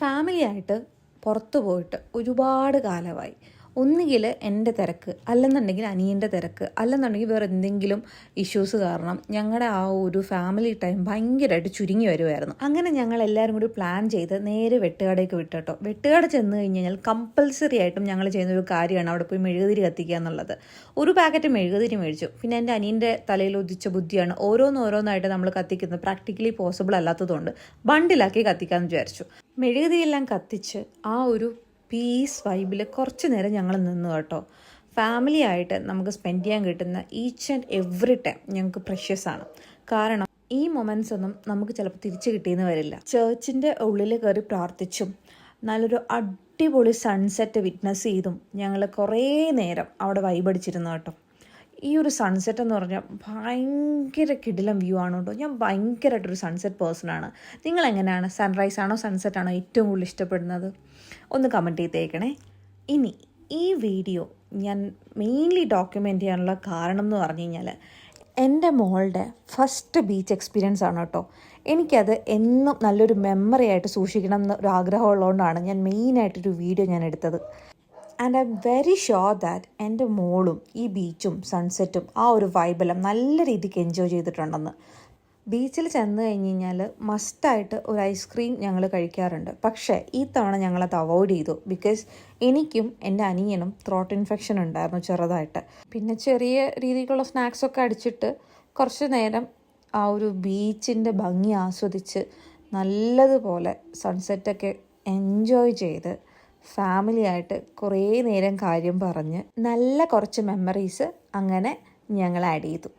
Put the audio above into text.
ഫാമിലിയായിട്ട് പുറത്തു പോയിട്ട് ഒരുപാട് കാലമായി. ഒന്നുകിൽ എൻ്റെ തിരക്ക്, അല്ലെന്നുണ്ടെങ്കിൽ അനിയൻ്റെ തിരക്ക്, അല്ലെന്നുണ്ടെങ്കിൽ വേറെ എന്തെങ്കിലും ഇഷ്യൂസ് കാരണം ഞങ്ങളുടെ ആ ഒരു ഫാമിലി ടൈം ഭയങ്കരമായിട്ട് ചുരുങ്ങി വരുമായിരുന്നു. അങ്ങനെ ഞങ്ങൾ എല്ലാവരും കൂടി പ്ലാൻ ചെയ്ത് നേരെ വെട്ടുകടയ്ക്ക് വിട്ടോ. വെട്ടുകട ചെന്ന് കഴിഞ്ഞാൽ കമ്പൽസറി ആയിട്ടും ഞങ്ങൾ ചെയ്യുന്നൊരു കാര്യമാണ് അവിടെ പോയി മെഴുകുതിരി കത്തിക്കുക എന്നുള്ളത്. ഒരു പാക്കറ്റ് മെഴുകുതിരി മേടിച്ചു. പിന്നെ എൻ്റെ അനിയൻ്റെ തലയിൽ ഉദിച്ച ബുദ്ധിയാണ് ഓരോന്നായിട്ട് നമ്മൾ കത്തിക്കുന്നത് പ്രാക്ടിക്കലി പോസിബിൾ അല്ലാത്തതുകൊണ്ട് ബണ്ടിലാക്കി കത്തിക്കാമെന്ന് വിചാരിച്ചു. മെഴുകുതിരിയെല്ലാം കത്തിച്ച് ആ ഒരു പീസ് വൈബിൽ കുറച്ച് നേരം ഞങ്ങൾ നിന്നു കേട്ടോ. ഫാമിലി ആയിട്ട് നമുക്ക് സ്പെൻഡ് ചെയ്യാൻ കിട്ടുന്ന ഈച്ച് ആൻഡ് എവറി ടൈം ഞങ്ങൾക്ക് പ്രഷ്യസ് ആണ്. കാരണം ഈ മൊമെൻറ്റ്സ് ഒന്നും നമുക്ക് ചിലപ്പോൾ തിരിച്ചു കിട്ടിയെന്ന് വരില്ല. ചേർച്ചിൻ്റെ ഉള്ളിൽ കയറി പ്രാർത്ഥിച്ചും നല്ലൊരു അടിപൊളി സൺസെറ്റ് വിറ്റ്നസ് ചെയ്തും ഞങ്ങൾ കുറേ നേരം അവിടെ വൈബടിച്ചിരുന്നു കേട്ടോ. ഈ ഒരു സൺസെറ്റ് എന്ന് പറഞ്ഞാൽ ഭയങ്കര കിടിലം വ്യൂ ആണ് കേട്ടോ. ഞാൻ ഭയങ്കരമായിട്ടൊരു സൺസെറ്റ് പേഴ്സണാണ്. നിങ്ങളെങ്ങനെയാണ്? സൺറൈസ് ആണോ സൺസെറ്റ് ആണോ ഏറ്റവും കൂടുതൽ ഇഷ്ടപ്പെടുന്നത്? ഒന്ന് കമൻറ്റ് ചെയ്തേക്കണേ. ഇനി ഈ വീഡിയോ ഞാൻ മെയിൻലി ഡോക്യുമെൻ്റ് ചെയ്യാനുള്ള കാരണം എന്ന് പറഞ്ഞു കഴിഞ്ഞാൽ എൻ്റെ മോളുടെ ഫസ്റ്റ് ബീച്ച് എക്സ്പീരിയൻസ് ആണ് കേട്ടോ. എനിക്കത് എന്നും നല്ലൊരു മെമ്മറി ആയിട്ട് സൂക്ഷിക്കണം എന്നൊരു ആഗ്രഹമുള്ളതുകൊണ്ടാണ് ഞാൻ മെയിനായിട്ടൊരു വീഡിയോ ഞാൻ എടുത്തത്. And I am very sure that എൻ്റെ മോളും ഈ ബീച്ചും സൺസെറ്റും ആ ഒരു വൈബെല്ലാം നല്ല രീതിക്ക് എൻജോയ് ചെയ്തിട്ടുണ്ടെന്ന്. ബീച്ചിൽ ചെന്ന് കഴിഞ്ഞ് കഴിഞ്ഞാൽ മസ്റ്റായിട്ട് ഒരു ഐസ്ക്രീം ഞങ്ങൾ കഴിക്കാറുണ്ട്. പക്ഷേ ഈ തവണ ഞങ്ങളത് അവോയ്ഡ് ചെയ്തു. ബിക്കോസ് എനിക്കും എൻ്റെ അനിയനും ത്രോട്ട് ഇൻഫെക്ഷൻ ഉണ്ടായിരുന്നു ചെറുതായിട്ട്. പിന്നെ ചെറിയ രീതിക്കുള്ള സ്നാക്സൊക്കെ അടിച്ചിട്ട് കുറച്ച് നേരം ആ ഒരു ബീച്ചിൻ്റെ ഭംഗി ആസ്വദിച്ച് നല്ലതുപോലെ സൺസെറ്റൊക്കെ എൻജോയ് ചെയ്ത് ഫാമിലിയായിട്ട് കുറേ നേരം കാര്യം പറഞ്ഞ് നല്ല കുറച്ച് മെമ്മറീസ് അങ്ങനെ ഞങ്ങൾ ആഡ് ചെയ്തു.